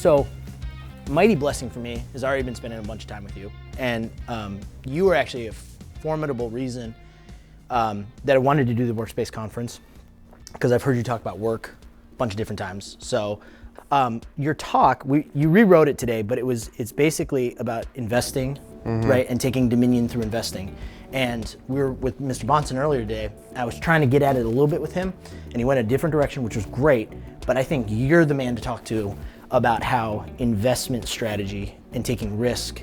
So, mighty blessing for me has already been spending a bunch of time with you. And you were actually a formidable reason that I wanted to do the Workspace Conference, because I've heard you talk about work a bunch of different times. So your talk, you rewrote it today, but it's basically about investing, right? And taking dominion through investing. And we were with Mr. Bonson earlier today. I was trying to get at it a little bit with him, and he went a different direction, which was great. But I think you're the man to talk to about how investment strategy and taking risk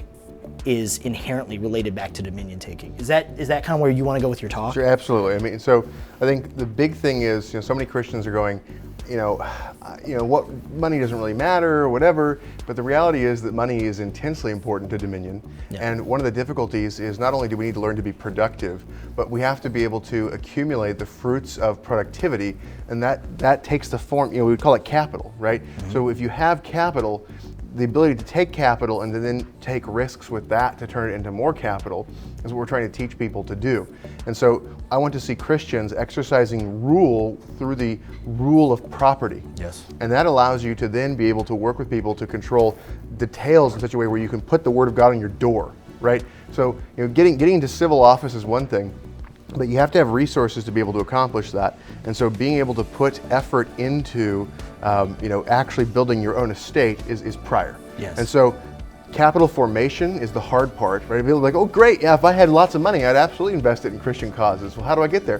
is inherently related back to dominion taking. Is that kind of where you want to go with your talk? Sure, absolutely. I mean, so I think the big thing is, so many Christians are going, what money doesn't really matter or whatever, but the reality is that money is intensely important to dominion. Yeah. And one of the difficulties is not only do we need to learn to be productive, but we have to be able to accumulate the fruits of productivity, and that takes the form, we would call it capital, right? So if you have capital, the ability to take capital and to then take risks with that to turn it into more capital is what we're trying to teach people to do. And so I want to see Christians exercising rule through the rule of property. Yes. And that allows you to then be able to work with people to control details in such a way where you can put the word of God on your door, right? So getting into civil office is one thing, but you have to have resources to be able to accomplish that. And so being able to put effort into actually building your own estate is prior. Yes. And so capital formation is the hard part, right? People are like, oh great, yeah, if I had lots of money, I'd absolutely invest it in Christian causes. Well, how do I get there?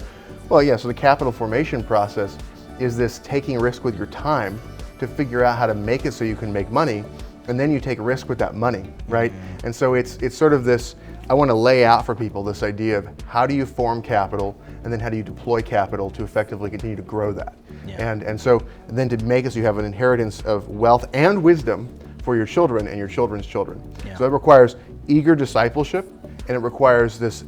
Well, yeah, so the capital formation process is this taking a risk with your time to figure out how to make it so you can make money, and then you take a risk with that money, right? And so it's sort of this, I want to lay out for people this idea of how do you form capital, and then how do you deploy capital to effectively continue to grow that. Yeah. And so then to make it so you have an inheritance of wealth and wisdom for your children and your children's children. Yeah. So it requires eager discipleship, and it requires this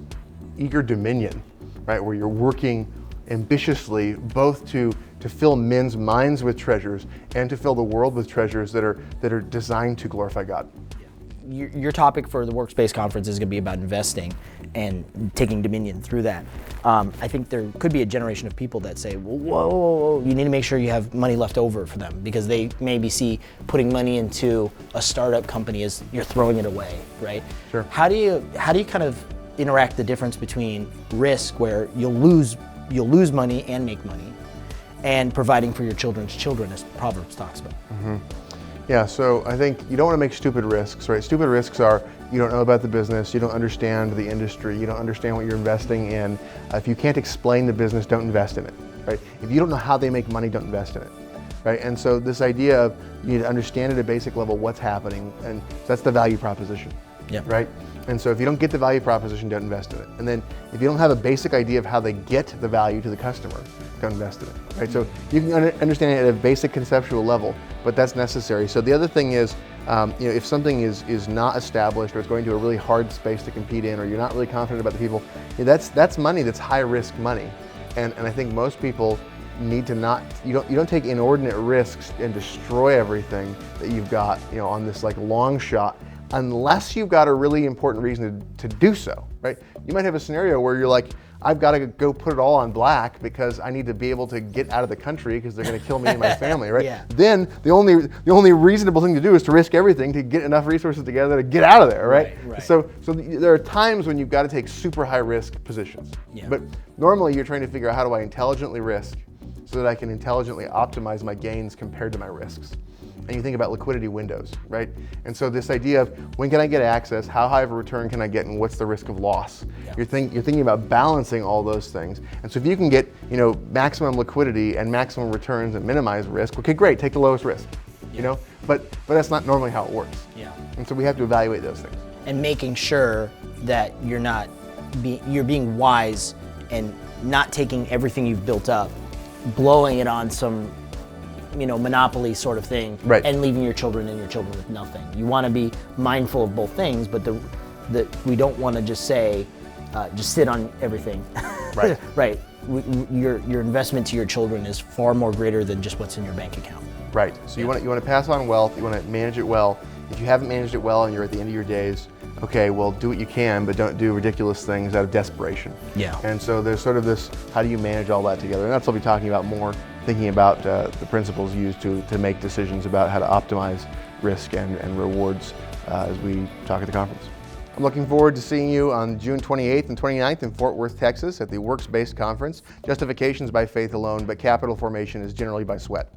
eager dominion, right? Where you're working ambitiously both to fill men's minds with treasures and to fill the world with treasures that are designed to glorify God. Your topic for the Workspace Conference is going to be about investing and taking dominion through that. I think there could be a generation of people that say, well, whoa, you need to make sure you have money left over for them, because they maybe see putting money into a startup company as you're throwing it away, right? Sure. How do you kind of interact the difference between risk, where you'll lose money and make money, and providing for your children's children, as Proverbs talks about? Yeah, so I think you don't want to make stupid risks, right? Stupid risks are you don't know about the business, you don't understand the industry, you don't understand what you're investing in. If you can't explain the business, don't invest in it, right? If you don't know how they make money, don't invest in it, right? And so this idea of you need to understand at a basic level what's happening, and that's the value proposition, right? And so if you don't get the value proposition, don't invest in it. And then if you don't have a basic idea of how they get the value to the customer, don't invest in it, right? So you can understand it at a basic conceptual level, but that's necessary. So the other thing is, if something is not established, or it's going to a really hard space to compete in, or you're not really confident about the people, that's money that's high risk money. And I think most people need to not, you don't take inordinate risks and destroy everything that you've got, on this like long shot, unless you've got a really important reason to do so, right? You might have a scenario where you're like, I've got to go put it all on black because I need to be able to get out of the country because they're going to kill me and my family, right? Yeah. Then the only reasonable thing to do is to risk everything to get enough resources together to get out of there, right? Right. So there are times when you've got to take super high risk positions. Yeah. But normally you're trying to figure out, how do I intelligently risk so that I can intelligently optimize my gains compared to my risks? And you think about liquidity windows, right? And so this idea of when can I get access, how high of a return can I get, and what's the risk of loss? Yeah. You're thinking about balancing all those things. And so if you can get maximum liquidity and maximum returns and minimize risk, okay, great, take the lowest risk. But that's not normally how it works. Yeah. And so we have to evaluate those things. And making sure that you're being wise and not taking everything you've built up, blowing it on some monopoly sort of thing, right, and leaving your children with nothing. You want to be mindful of both things, but we don't want to just say, just sit on everything. Right. Right. Your investment to your children is far more greater than just what's in your bank account. Right. So you want to pass on wealth. You want to manage it well. If you haven't managed it well and you're at the end of your days, okay, well, do what you can, but don't do ridiculous things out of desperation. Yeah. And so there's sort of this, how do you manage all that together? And that's what we'll be talking about more, thinking about the principles used to make decisions about how to optimize risk and rewards as we talk at the conference. I'm looking forward to seeing you on June 28th and 29th in Fort Worth, Texas at the Works-Based Conference. Justification's by faith alone, but capital formation is generally by sweat.